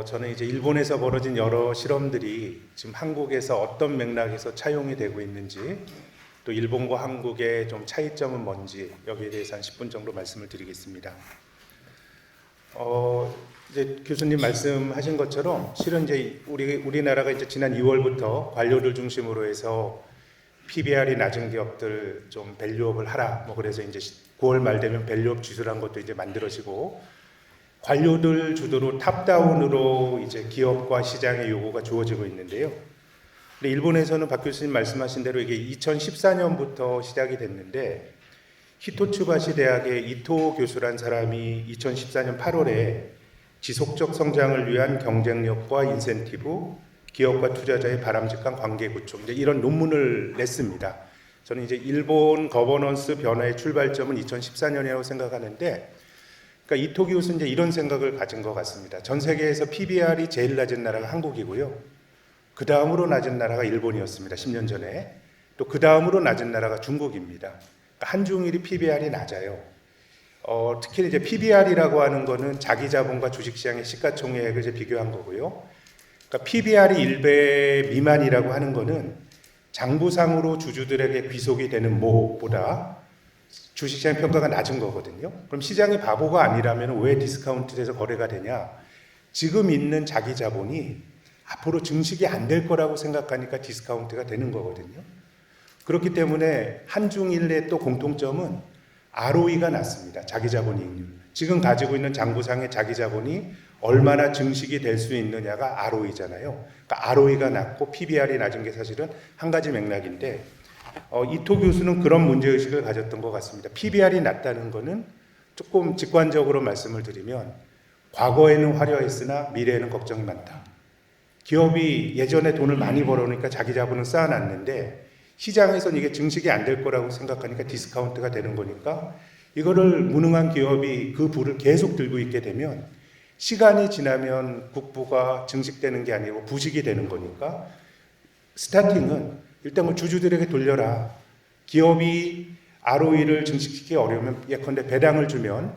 저는 이제 일본에서 벌어진 여러 실험들이 지금 한국에서 어떤 맥락에서 차용이 되고 있는지, 또 일본과 한국의 좀 차이점은 뭔지 여기에 대해서 한 10분 정도 말씀을 드리겠습니다. 이제 교수님 말씀하신 것처럼 실은 이제 우리나라가 이제 지난 2월부터 관료들 중심으로 해서 PBR이 낮은 기업들 좀 밸류업을 하라. 그래서 이제 9월 말 되면 밸류업 지수라는 것도 이제 만들어지고, 관료들 주도로 탑다운으로 이제 기업과 시장의 요구가 주어지고 있는데요. 근데 일본에서는 박 교수님 말씀하신 대로 이게 2014년부터 시작이 됐는데, 히토츠바시 대학의 이토 교수란 사람이 2014년 8월에 지속적 성장을 위한 경쟁력과 인센티브, 기업과 투자자의 바람직한 관계 구축, 이제 이런 논문을 냈습니다. 저는 이제 일본 거버넌스 변화의 출발점은 2014년이라고 생각하는데, 그러니까 이토 교수는 이제 이런 생각을 가진 것 같습니다. 전 세계에서 PBR이 제일 낮은 나라가 한국이고요. 그 다음으로 낮은 나라가 일본이었습니다. 10년 전에. 또 그 다음으로 낮은 나라가 중국입니다. 그러니까 한중일이 PBR이 낮아요. 특히 이제 PBR이라고 하는 거는 자기 자본과 주식시장의 시가총액을 이제 비교한 거고요. 그러니까 PBR이 1배 미만이라고 하는 거는 장부상으로 주주들에게 귀속이 되는 모보다 주식시장 평가가 낮은 거거든요. 그럼 시장이 바보가 아니라면 왜 디스카운트돼서 거래가 되냐? 지금 있는 자기 자본이 앞으로 증식이 안 될 거라고 생각하니까 디스카운트가 되는 거거든요. 그렇기 때문에 한중일의 또 공통점은 ROE가 낮습니다. 자기 자본 이익률. 지금 가지고 있는 장부상의 자기 자본이 얼마나 증식이 될 수 있느냐가 ROE잖아요. 그러니까 ROE가 낮고 PBR이 낮은 게 사실은 한 가지 맥락인데, 이토 교수는 그런 문제의식을 가졌던 것 같습니다. PBR이 낮다는 거는 조금 직관적으로 말씀을 드리면, 과거에는 화려했으나 미래에는 걱정이 많다. 기업이 예전에 돈을 많이 벌어오니까 자기 자본을 쌓아놨는데 시장에서는 이게 증식이 안 될 거라고 생각하니까 디스카운트가 되는 거니까, 이거를 무능한 기업이 그 부를 계속 들고 있게 되면 시간이 지나면 국부가 증식되는 게 아니고 부식이 되는 거니까, 스타팅은 일단 주주들에게 돌려라. 기업이 ROE를 증식시키기 어려우면 예컨대 배당을 주면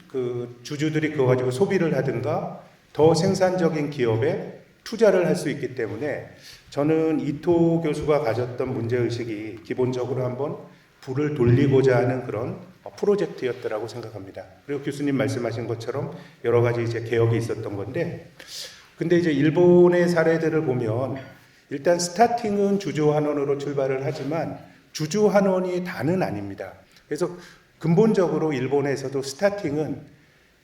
그 주주들이 그거 가지고 소비를 하든가 더 생산적인 기업에 투자를 할 수 있기 때문에, 저는 이토 교수가 가졌던 문제의식이 기본적으로 한번 불을 돌리고자 하는 그런 프로젝트였더라고 생각합니다. 그리고 교수님 말씀하신 것처럼 여러 가지 이제 개혁이 있었던 건데, 근데 이제 일본의 사례들을 보면 일단 스타팅은 주주 환원으로 출발을 하지만 주주 환원이 다는 아닙니다. 그래서 근본적으로 일본에서도 스타팅은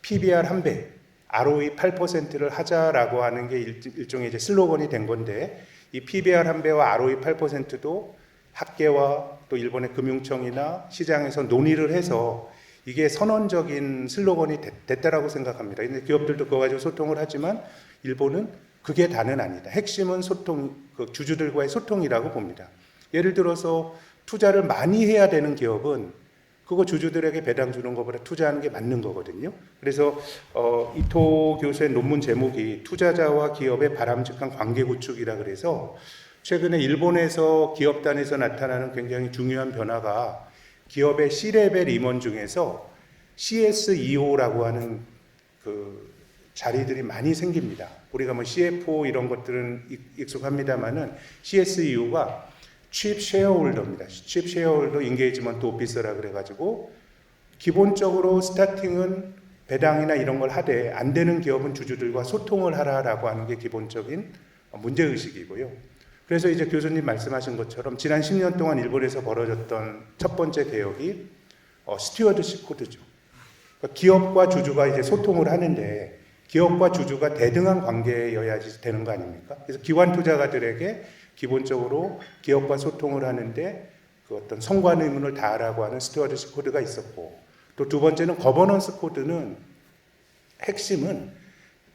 PBR 1배, ROE 8%를 하자라고 하는 게 일종의 이제 슬로건이 된 건데, 이 PBR 1배와 ROE 8%도 학계와 또 일본의 금융청이나 시장에서 논의를 해서 이게 선언적인 슬로건이 됐다라고 생각합니다. 근데 기업들도 그거 가지고 소통을 하지만 일본은 그게 다는 아니다. 핵심은 소통, 그 주주들과의 소통이라고 봅니다. 예를 들어서 투자를 많이 해야 되는 기업은 그거 주주들에게 배당 주는 것보다 투자하는 게 맞는 거거든요. 그래서 이토 교수의 논문 제목이 투자자와 기업의 바람직한 관계 구축이라 그래서, 최근에 일본에서 기업단에서 나타나는 굉장히 중요한 변화가 기업의 C레벨 임원 중에서 CSEO라고 하는 그 자리들이 많이 생깁니다. 우리가 뭐 CFO 이런 것들은 익숙합니다만은 CSEO가 Chief Shareholder입니다. Chief Shareholder Engagement Officer라 그래가지고, 기본적으로 스타팅은 배당이나 이런 걸 하되 안 되는 기업은 주주들과 소통을 하라라고 하는 게 기본적인 문제의식이고요. 그래서 이제 교수님 말씀하신 것처럼 지난 10년 동안 일본에서 벌어졌던 첫 번째 개혁이 스튜어드십 코드죠. 그러니까 기업과 주주가 이제 소통을 하는데 기업과 주주가 대등한 관계여야지 되는 거 아닙니까? 그래서 기관 투자가들에게 기본적으로 기업과 소통을 하는데 그 어떤 성관 의무를 다하라고 하는 스튜어드십 코드가 있었고, 또 두 번째는 거버넌스 코드는 핵심은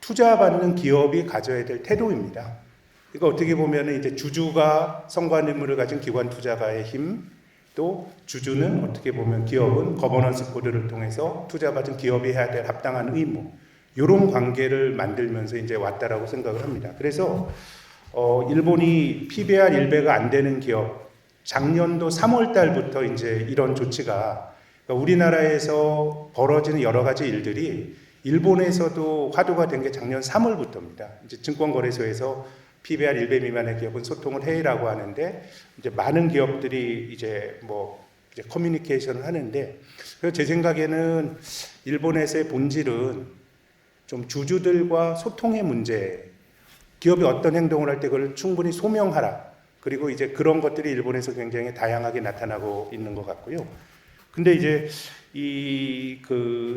투자받는 기업이 가져야 될 태도입니다. 그러니까 어떻게 보면 이제 주주가 성관 의무를 가진 기관 투자가의 힘, 또 주주는 어떻게 보면 기업은 거버넌스 코드를 통해서 투자받은 기업이 해야 될 합당한 의무, 이런 관계를 만들면서 이제 왔다라고 생각을 합니다. 그래서 일본이 PBR 1배가 안 되는 기업, 작년도 3월 달부터 이제 이런 조치가, 그러니까 우리나라에서 벌어지는 여러 가지 일들이 일본에서도 화두가 된 게 작년 3월부터입니다. 이제 증권거래소에서 PBR 1배 미만의 기업은 소통을 해라고 하는데 이제 많은 기업들이 이제 이제 커뮤니케이션을 하는데 그래서 제 생각에는 일본에서의 본질은 좀 주주들과 소통의 문제, 기업이 어떤 행동을 할 때 그걸 충분히 소명하라. 그리고 이제 그런 것들이 일본에서 굉장히 다양하게 나타나고 있는 것 같고요. 근데 이제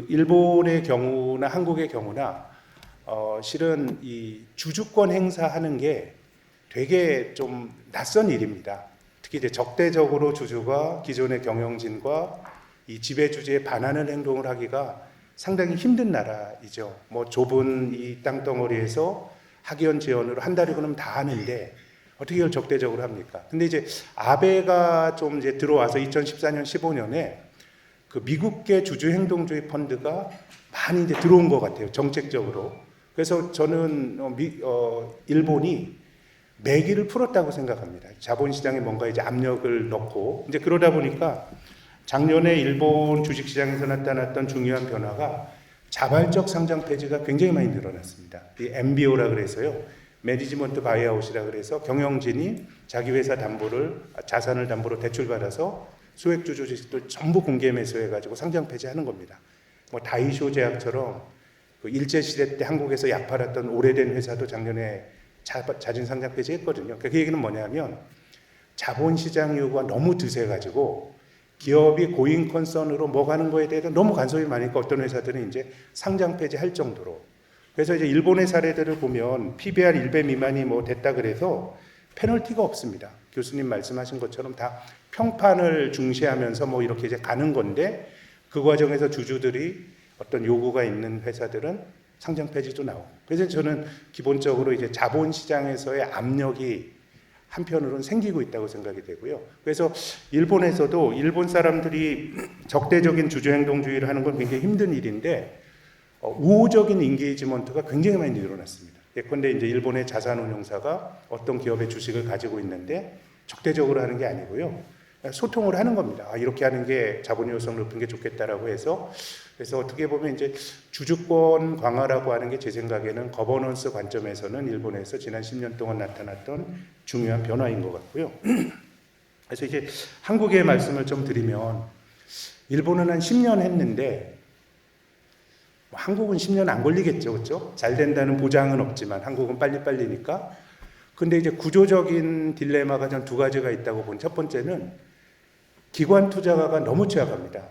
일본의 경우나 한국의 경우나 실은 이 주주권 행사하는 게 되게 좀 낯선 일입니다. 특히 이제 적대적으로 주주가 기존의 경영진과 이 지배주주에 반하는 행동을 하기가 상당히 힘든 나라이죠. 좁은 이 땅덩어리에서 학연 지원으로 한 달이고 나면 다 하는데 어떻게 이걸 적대적으로 합니까? 근데 이제 아베가 좀 이제 들어와서 2014년, 15년에 그 미국계 주주행동주의 펀드가 많이 이제 들어온 것 같아요. 정책적으로. 그래서 저는 일본이 매기를 풀었다고 생각합니다. 자본시장에 뭔가 이제 압력을 넣고 이제 그러다 보니까 작년에 일본 주식시장에서 나타났던 중요한 변화가 자발적 상장 폐지가 굉장히 많이 늘어났습니다. 이 MBO라 그래서요. 매니지먼트 바이아웃이라 그래서 경영진이 자기 회사 자산을 담보로 대출받아서 소액주주 주식들 전부 공개 매수해가지고 상장 폐지하는 겁니다. 다이쇼 제약처럼 그 일제시대 때 한국에서 약 팔았던 오래된 회사도 작년에 자진 상장 폐지했거든요. 그 얘기는 뭐냐면 자본시장 요구가 너무 드세가지고 기업이 고잉 컨선으로 뭐 가는 거에 대해서 너무 간섭이 많으니까 어떤 회사들은 이제 상장 폐지할 정도로. 그래서 이제 일본의 사례들을 보면 PBR 1배 미만이 됐다 그래서 페널티가 없습니다. 교수님 말씀하신 것처럼 다 평판을 중시하면서 이렇게 이제 가는 건데 그 과정에서 주주들이 어떤 요구가 있는 회사들은 상장 폐지도 나오고. 그래서 저는 기본적으로 이제 자본시장에서의 압력이 한편으로는 생기고 있다고 생각이 되고요. 그래서 일본에서도 일본 사람들이 적대적인 주주행동주의를 하는 건 굉장히 힘든 일인데 우호적인 인게이지먼트가 굉장히 많이 늘어났습니다. 예컨대 이제 일본의 자산운용사가 어떤 기업의 주식을 가지고 있는데 적대적으로 하는 게 아니고요. 소통을 하는 겁니다. 이렇게 하는 게 자본 요소를 높은 게 좋겠다라고 해서 그래서 어떻게 보면 이제 주주권 강화라고 하는 게 제 생각에는 거버넌스 관점에서는 일본에서 지난 10년 동안 나타났던 중요한 변화인 것 같고요. 그래서 이제 한국의 말씀을 좀 드리면 일본은 한 10년 했는데 한국은 10년 안 걸리겠죠, 그렇죠? 잘 된다는 보장은 없지만 한국은 빨리빨리니까. 근데 이제 구조적인 딜레마가 전 두 가지가 있다고 본 첫 번째는 기관 투자가가 너무 취약합니다.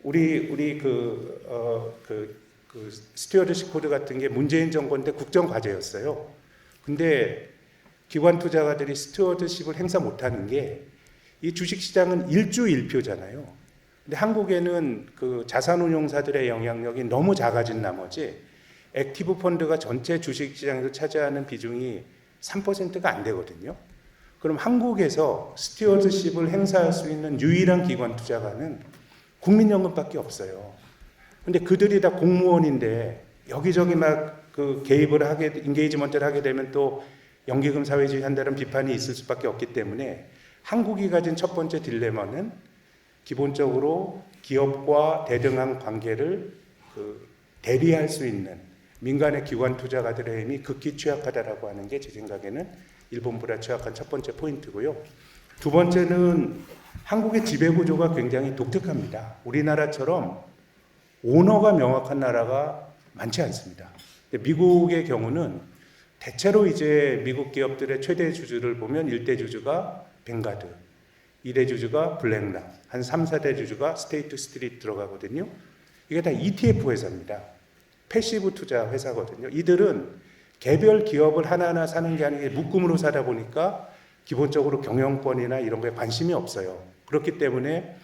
우리 스튜어드십 코드 같은 게 문재인 정권 때 국정 과제였어요. 근데 기관 투자가들이 스튜어드십을 행사 못하는 게 이 주식시장은 일주일표잖아요. 근데 한국에는 그 자산운용사들의 영향력이 너무 작아진 나머지 액티브 펀드가 전체 주식시장에서 차지하는 비중이 3%가 안 되거든요. 그럼 한국에서 스튜어드십을 행사할 수 있는 유일한 기관 투자가는 국민연금밖에 없어요. 근데 그들이 다 공무원인데 여기저기 개입을 하게, 인게이지먼트를 하게 되면 또 연기금 사회주의 한다는 비판이 있을 수밖에 없기 때문에 한국이 가진 첫 번째 딜레마는 기본적으로 기업과 대등한 관계를 대리할 수 있는 민간의 기관 투자가들의 힘이 극히 취약하다라고 하는 게 제 생각에는 일본보다 취약한 첫 번째 포인트고요. 두 번째는 한국의 지배구조가 굉장히 독특합니다. 우리나라처럼 오너가 명확한 나라가 많지 않습니다. 미국의 경우는 대체로 이제 미국 기업들의 최대 주주를 보면 1대 주주가 뱅가드, 2대 주주가 블랙락, 한 3, 4대 주주가 스테이트 스트리트 들어가거든요. 이게 다 ETF 회사입니다. 패시브 투자 회사거든요. 이들은 개별 기업을 하나하나 사는 게 아니라 묶음으로 사다 보니까 기본적으로 경영권이나 이런 거에 관심이 없어요. 그렇기 때문에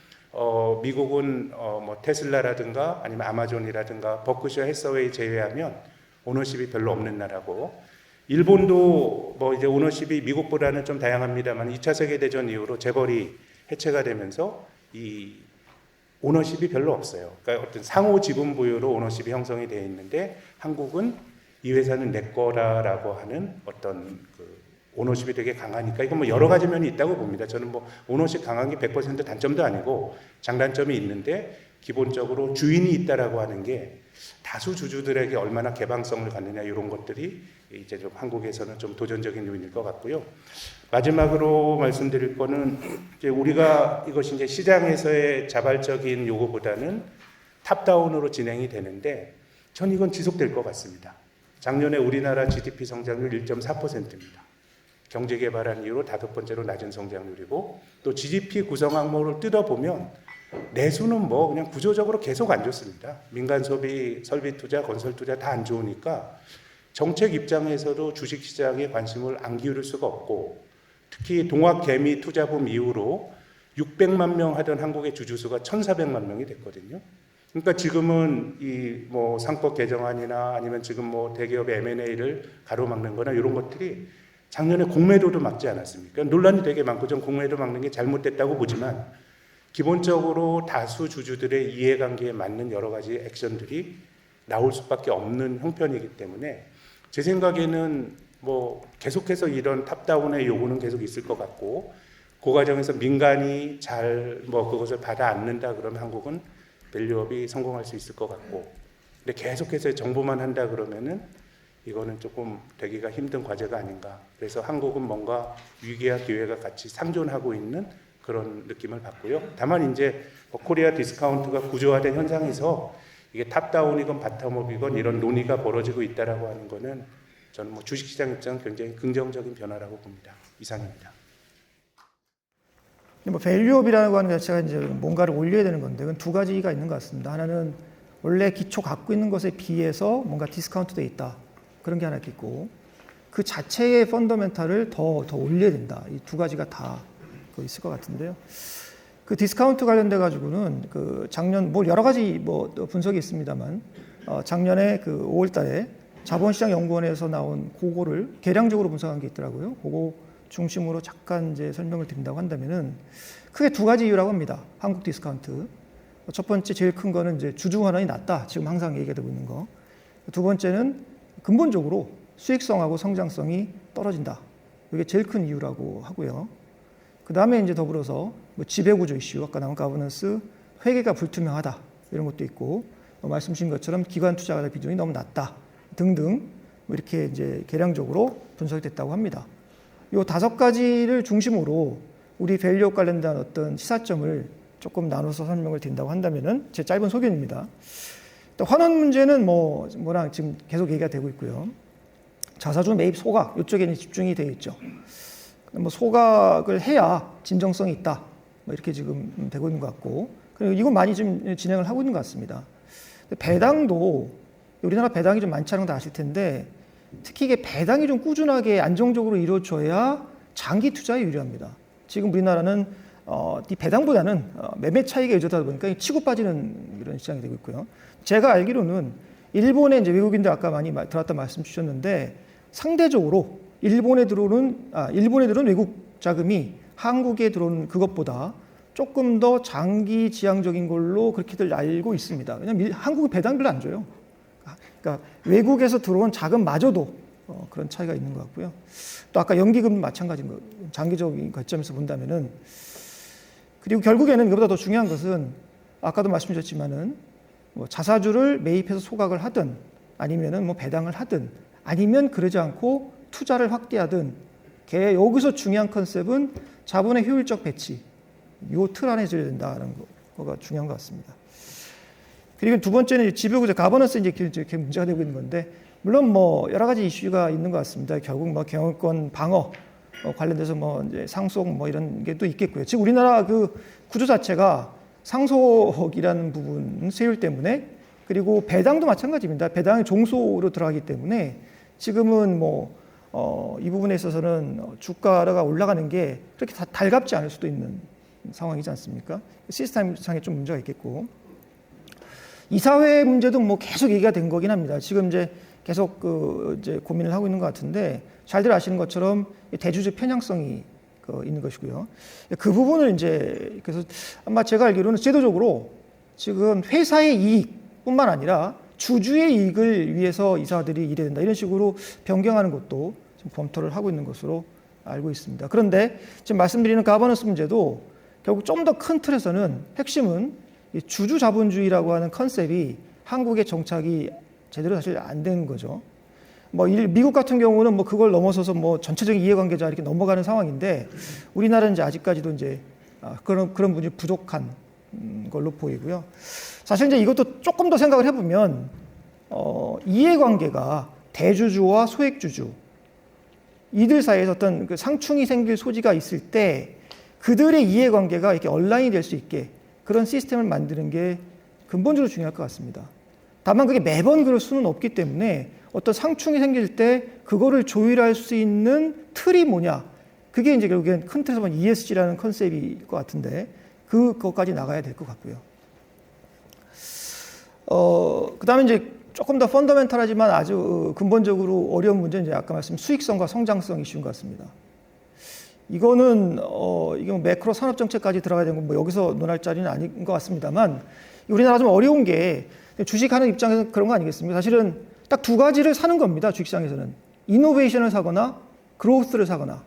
미국은 테슬라라든가 아니면 아마존이라든가 버크셔 해서웨이 제외하면 오너십이 별로 없는 나라고, 일본도 이제 오너십이 미국보다는 좀 다양합니다만 2차 세계대전 이후로 재벌이 해체가 되면서 이 오너십이 별로 없어요. 그러니까 어떤 상호 지분 부여로 오너십이 형성이 되어 있는데 한국은 이 회사는 내 거라라고 하는 어떤 오너십이 되게 강하니까 이건 여러 가지 면이 있다고 봅니다. 저는 오너십 강한 게 100% 단점도 아니고 장단점이 있는데 기본적으로 주인이 있다라고 하는 게 다수 주주들에게 얼마나 개방성을 갖느냐 이런 것들이 이제 좀 한국에서는 좀 도전적인 요인일 것 같고요. 마지막으로 말씀드릴 거는 이제 우리가 이것이 이제 시장에서의 자발적인 요구보다는 탑다운으로 진행이 되는데 전 이건 지속될 것 같습니다. 작년에 우리나라 GDP 성장률 1.4%입니다. 경제 개발한 이후로 5번째로 낮은 성장률이고 또 GDP 구성 항목을 뜯어보면 내수는 뭐 그냥 구조적으로 계속 안 좋습니다. 민간 소비, 설비 투자, 건설 투자 다 안 좋으니까 정책 입장에서도 주식 시장에 관심을 안 기울일 수가 없고 특히 동학 개미 투자붐 이후로 600만 명 하던 한국의 주주수가 1,400만 명이 됐거든요. 그러니까 지금은 이 뭐 상법 개정안이나 아니면 지금 뭐 대기업의 M&A를 가로막는 거나 이런 것들이 작년에 공매도도 막지 않았습니까? 논란이 되게 많고 전 공매도 막는 게 잘못됐다고 보지만 기본적으로 다수 주주들의 이해관계에 맞는 여러 가지 액션들이 나올 수밖에 없는 형편이기 때문에 제 생각에는 뭐 계속해서 이런 탑다운의 요구는 계속 있을 것 같고 그 과정에서 민간이 잘 뭐 그것을 받아 안는다 그러면 한국은 밸류업이 성공할 수 있을 것 같고 근데 계속해서 정부만 한다 그러면은 이거는 조금 되기가 힘든 과제가 아닌가. 그래서 한국은 뭔가 위기와 기회가 같이 상존하고 있는 그런 느낌을 받고요. 다만 이제 코리아 디스카운트가 구조화된 현상에서 이게 탑다운이건 바텀업이건 이런 논의가 벌어지고 있다라고 하는 거는 저는 뭐 주식시장 입장은 굉장히 긍정적인 변화라고 봅니다. 이상입니다. 뭐 밸류업이라고 하는 것 자체가 이제 뭔가를 올려야 되는 건데 그건 두 가지가 있는 것 같습니다. 하나는 원래 기초 갖고 있는 것에 비해서 뭔가 디스카운트돼 있다. 그런 게 하나 있고 그 자체의 펀더멘탈을 더 올려야 된다. 이 두 가지가 다 있을 것 같은데요. 그 디스카운트 관련돼 가지고는 그 작년 뭐 여러 가지 뭐 분석이 있습니다만 작년에 그 5월달에 자본시장연구원에서 나온 그거를 계량적으로 분석한 게 있더라고요. 그거 중심으로 잠깐 이제 설명을 드린다고 한다면은 크게 두 가지 이유라고 합니다. 한국 디스카운트. 첫 번째 제일 큰 거는 이제 주주 환원이 낮다. 지금 항상 얘기가 되고 있는 거. 두 번째는 근본적으로 수익성하고 성장성이 떨어진다. 이게 제일 큰 이유라고 하고요. 그 다음에 이제 더불어서 뭐 지배구조 이슈, 아까 나온 가버넌스, 회계가 불투명하다 이런 것도 있고 말씀 주신 것처럼 기관 투자가 비중이 너무 낮다 등등 뭐 이렇게 이제 계량적으로 분석이 됐다고 합니다. 이 5가지를 중심으로 우리 밸류업 관련된 어떤 시사점을 조금 나눠서 설명을 드린다고 한다면은 제 짧은 소견입니다. 환원 문제는 뭐랑 지금 계속 얘기가 되고 있고요. 자사주 매입 소각 이쪽에는 집중이 되어 있죠. 뭐 소각을 해야 진정성이 있다. 뭐 이렇게 지금 되고 있는 것 같고, 그리고 이건 많이 좀 진행을 하고 있는 것 같습니다. 배당도 우리나라 배당이 좀 많지 않은 거 다 아실 텐데, 특히 이게 배당이 좀 꾸준하게 안정적으로 이루어져야 장기 투자에 유리합니다. 지금 우리나라는 이 배당보다는 매매 차익에 의존하다 보니까 치고 빠지는 이런 시장이 되고 있고요. 제가 알기로는 일본에 이제 외국인들 아까 많이 들어왔다 말씀 주셨는데 상대적으로 일본에 들어오는 외국 자금이 한국에 들어오는 그것보다 조금 더 장기 지향적인 걸로 그렇게들 알고 있습니다. 왜냐하면 한국은 배당 별로 안 줘요. 그러니까 외국에서 들어온 자금마저도 그런 차이가 있는 것 같고요. 또 아까 연기금 마찬가지인 거 장기적인 관점에서 본다면은 그리고 결국에는 이것보다 더 중요한 것은 아까도 말씀드렸지만은 뭐 자사주를 매입해서 소각을 하든 아니면은 뭐 배당을 하든 아니면 그러지 않고 투자를 확대하든 여기서 중요한 컨셉은 자본의 효율적 배치 요 틀 안에 있어야 된다는 거가 중요한 것 같습니다. 그리고 두 번째는 지배구조 가버넌스 이제 문제가 되고 있는 건데 물론 뭐 여러 가지 이슈가 있는 것 같습니다. 결국 뭐 경영권 방어 관련돼서 뭐 이제 상속 뭐 이런 게 또 있겠고요. 지금 우리나라 그 구조 자체가 상속이라는 부분 세율 때문에 그리고 배당도 마찬가지입니다. 배당이 종소로 들어가기 때문에 지금은 이 부분에 있어서는 주가가 올라가는 게 그렇게 다 달갑지 않을 수도 있는 상황이지 않습니까? 시스템상에 좀 문제가 있겠고 이사회 문제도 뭐 계속 얘기가 된 거긴 합니다. 지금 이제 계속 이제 고민을 하고 있는 것 같은데 잘들 아시는 것처럼 대주주 편향성이 있는 것이고요. 그 부분을 이제 그래서 아마 제가 알기로는 제도적으로 지금 회사의 이익뿐만 아니라 주주의 이익을 위해서 이사들이 일해야 된다 이런 식으로 변경하는 것도 지금 검토를 하고 있는 것으로 알고 있습니다. 그런데 지금 말씀드리는 가버넌스 문제도 결국 좀 더 큰 틀에서는 핵심은 이 주주 자본주의라고 하는 컨셉이 한국에 정착이 제대로 사실 안 된 거죠. 뭐 미국 같은 경우는 뭐 그걸 넘어서서 뭐 전체적인 이해관계자 이렇게 넘어가는 상황인데 우리나라는 이제 아직까지도 이제 그런 부분이 부족한 걸로 보이고요. 사실 이제 이것도 조금 더 생각을 해보면 이해관계가 대주주와 소액주주 이들 사이에서 어떤 그 상충이 생길 소지가 있을 때 그들의 이해관계가 이렇게 온라인이 될 수 있게 그런 시스템을 만드는 게 근본적으로 중요할 것 같습니다. 다만 그게 매번 그럴 수는 없기 때문에 어떤 상충이 생길 때 그거를 조율할 수 있는 틀이 뭐냐 그게 이제 결국엔 큰 틀에서 보면 ESG라는 컨셉일 것 같은데 그것까지 나가야 될 것 같고요. 그다음에 이제 조금 더 펀더멘탈하지만 아주 근본적으로 어려운 문제는 이제 아까 말씀 수익성과 성장성 이슈인 것 같습니다. 이거는 이게 뭐 매크로 산업 정책까지 들어가야 되는 건 뭐 여기서 논할 자리는 아닌 것 같습니다만 우리나라 좀 어려운 게 주식하는 입장에서 그런 거 아니겠습니까? 사실은 딱 두 가지를 사는 겁니다. 주식시장에서는 이노베이션을 사거나 그로스를 사거나.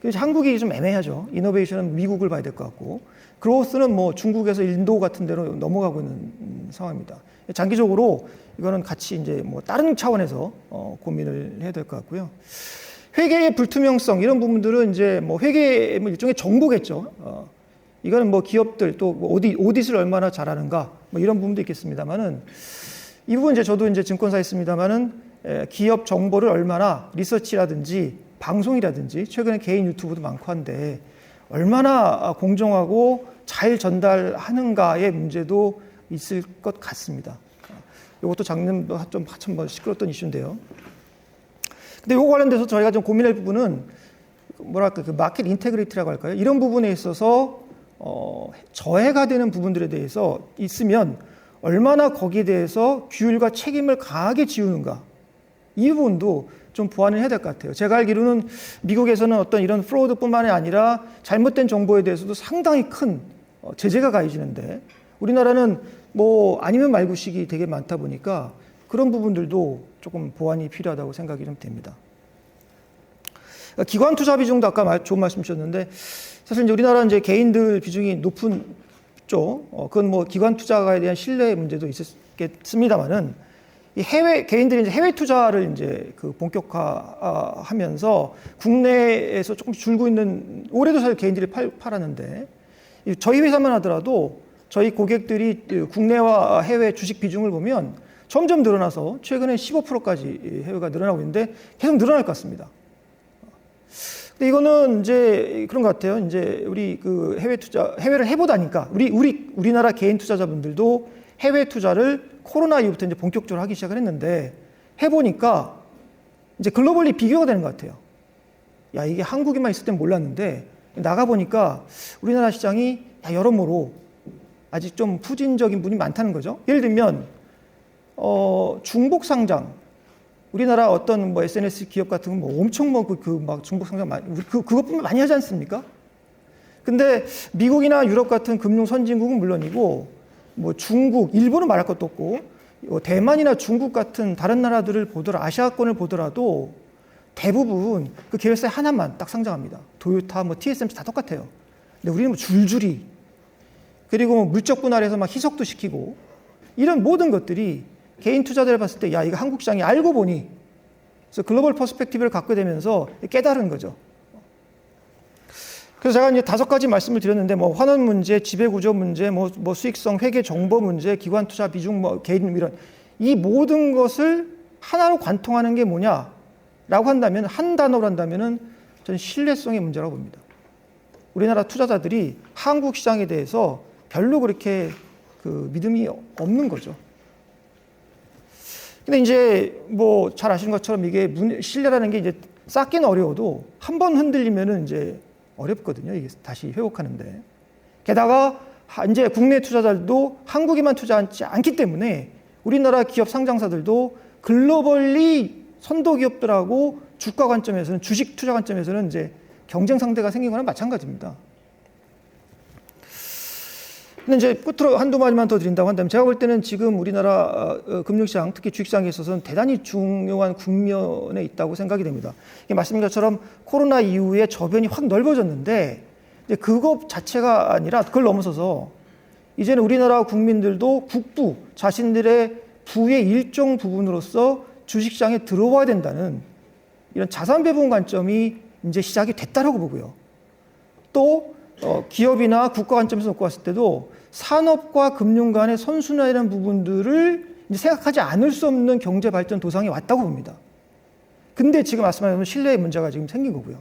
그래서 한국이 좀 애매하죠. 이노베이션은 미국을 봐야 될 것 같고 그로스는 뭐 중국에서 인도 같은 데로 넘어가고 있는 상황입니다. 장기적으로 이거는 같이 이제 뭐 다른 차원에서 고민을 해야 될 것 같고요. 회계의 불투명성 이런 부분들은 이제 뭐 회계 뭐 일종의 정보겠죠. 이거는 뭐 기업들 또 뭐 오디트를 얼마나 잘하는가 뭐 이런 부분도 있겠습니다만은 이 부분 이제 저도 이제 증권사에 있습니다만은 기업 정보를 얼마나 리서치라든지 방송이라든지 최근에 개인 유튜브도 많고 한데 얼마나 공정하고 잘 전달하는가의 문제도 있을 것 같습니다. 이것도 작년 좀 시끄러웠던 이슈인데요. 근데 이거 관련돼서 저희가 좀 고민할 부분은 뭐랄까 그 마켓 인테그리티라고 할까요? 이런 부분에 있어서 저해가 되는 부분들에 대해서 있으면 얼마나 거기에 대해서 규율과 책임을 강하게 지우는가 이 부분도 좀 보완을 해야 될 것 같아요. 제가 알기로는 미국에서는 어떤 이런 프로드뿐만이 아니라 잘못된 정보에 대해서도 상당히 큰 제재가 가해지는데 우리나라는 뭐 아니면 말고식이 되게 많다 보니까 그런 부분들도 조금 보완이 필요하다고 생각이 좀 됩니다. 기관 투자 비중도 아까 좋은 말씀 주셨는데 사실 이제 우리나라는 이제 개인들 비중이 높은 쪽, 그건 뭐 기관 투자가에 대한 신뢰의 문제도 있었겠습니다만은 이 개인들이 이제 해외 투자를 이제 그 본격화하면서 국내에서 조금씩 줄고 있는 올해도 사실 개인들이 팔았는데 저희 회사만 하더라도 저희 고객들이 국내와 해외 주식 비중을 보면 점점 늘어나서 최근에 15%까지 해외가 늘어나고 있는데 계속 늘어날 것 같습니다. 근데 이거는 이제 그런 것 같아요. 이제 우리 그 해외를 해보다니까 우리나라 개인 투자자분들도 해외 투자를 코로나 이후부터 이제 본격적으로 하기 시작을 했는데 해보니까 이제 글로벌리 비교가 되는 것 같아요. 야, 이게 한국에만 있을 땐 몰랐는데 나가보니까 우리나라 시장이 여러모로 아직 좀 후진적인 분이 많다는 거죠. 예를 들면 중복 상장 우리나라 어떤 뭐 SNS 기업 같은 건 뭐 엄청 막 중복 상장 그것뿐만 많이 하지 않습니까? 근데 미국이나 유럽 같은 금융 선진국은 물론이고 뭐 중국, 일본은 말할 것도 없고 대만이나 중국 같은 다른 나라들을 보더라도 아시아권을 보더라도 대부분 그 계열사에 하나만 딱 상장합니다. 도요타, 뭐 TSMC 다 똑같아요. 근데 우리는 뭐 줄줄이 그리고 뭐 물적 분할해서 막 희석도 시키고 이런 모든 것들이 개인 투자자를 봤을 때 야 이거 한국 시장이 알고 보니 그래서 글로벌 퍼스펙티브를 갖게 되면서 깨달은 거죠. 그래서 제가 이제 5가지 말씀을 드렸는데 뭐 환원 문제, 지배구조 문제, 뭐 수익성, 회계 정보 문제, 기관 투자 비중, 뭐 개인 이런 이 모든 것을 하나로 관통하는 게 뭐냐라고 한다면 한 단어로 한다면은 저는 신뢰성의 문제라고 봅니다. 우리나라 투자자들이 한국 시장에 대해서 별로 그렇게 그 믿음이 없는 거죠. 근데 이제 뭐 잘 아시는 것처럼 이게 신뢰라는 게 이제 쌓기는 어려워도 한 번 흔들리면은 이제 어렵거든요. 이게 다시 회복하는데. 게다가 이제 국내 투자자들도 한국에만 투자하지 않기 때문에 우리나라 기업 상장사들도 글로벌리 선도 기업들하고 주가 관점에서는 주식 투자 관점에서는 이제 경쟁 상대가 생긴 거나 마찬가지입니다. 근데 이제 끝으로 한두 마디만 더 드린다고 한다면 제가 볼 때는 지금 우리나라 금융시장 특히 주식시장에 있어서는 대단히 중요한 국면에 있다고 생각이 됩니다. 말씀드린 것처럼 코로나 이후에 저변이 확 넓어졌는데 이제 그것 자체가 아니라 그걸 넘어서서 이제는 우리나라 국민들도 국부, 자신들의 부의 일정 부분으로서 주식시장에 들어와야 된다는 이런 자산 배분 관점이 이제 시작이 됐다라고 보고요. 또 기업이나 국가 관점에서 놓고 봤을 때도 산업과 금융 간의 선순환이라는 부분들을 이제 생각하지 않을 수 없는 경제 발전 도상에 왔다고 봅니다. 근데 지금 말씀하신 신뢰의 문제가 지금 생긴 거고요.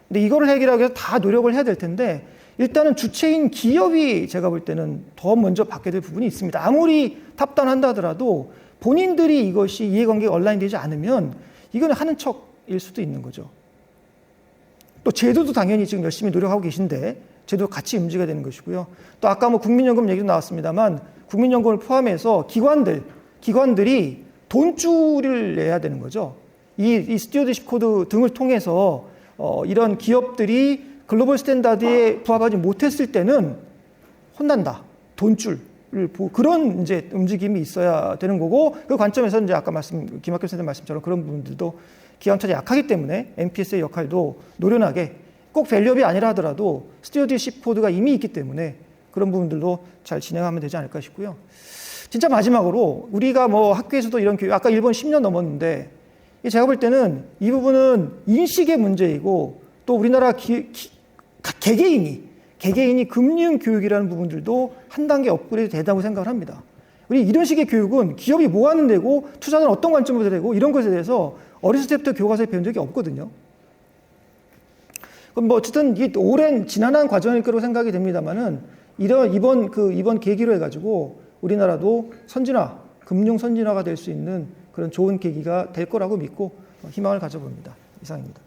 근데 이거를 해결하기 위해서 다 노력을 해야 될 텐데 일단은 주체인 기업이 제가 볼 때는 더 먼저 받게 될 부분이 있습니다. 아무리 탑단한다 하더라도 본인들이 이것이 이해관계가 온라인되지 않으면 이건 하는 척일 수도 있는 거죠. 또 제도도 당연히 지금 열심히 노력하고 계신데 제도 같이 움직여야 되는 것이고요. 또 아까 뭐 국민연금 얘기도 나왔습니다만 국민연금을 포함해서 기관들이 돈줄을 내야 되는 거죠. 이 스튜어드십 코드 등을 통해서 이런 기업들이 글로벌 스탠다드에 부합하지 못했을 때는 혼난다. 돈줄을 그런 이제 움직임이 있어야 되는 거고 그 관점에서 이제 아까 김학규 선생님 말씀처럼 그런 부분들도 기관차가 약하기 때문에 MPS의 역할도 노련하게 꼭 밸류업이 아니라 하더라도 스튜어드십 코드가 이미 있기 때문에 그런 부분들도 잘 진행하면 되지 않을까 싶고요. 진짜 마지막으로 우리가 뭐 학교에서도 이런 교육 아까 일본 10년 넘었는데 제가 볼 때는 이 부분은 인식의 문제이고 또 우리나라 개개인이 금융 교육이라는 부분들도 한 단계 업그레이드 되다고 생각을 합니다. 우리 이런 식의 교육은 기업이 뭐 하는 데고 투자는 어떤 관점으로 되고 이런 것에 대해서 어렸을 때부터 교과서에 배운 적이 없거든요. 그럼 뭐 어쨌든 이게 오랜 지난한 과정일 거라고 생각이 됩니다만은 이번 계기로 해가지고 우리나라도 금융 선진화가 될 수 있는 그런 좋은 계기가 될 거라고 믿고 희망을 가져봅니다. 이상입니다.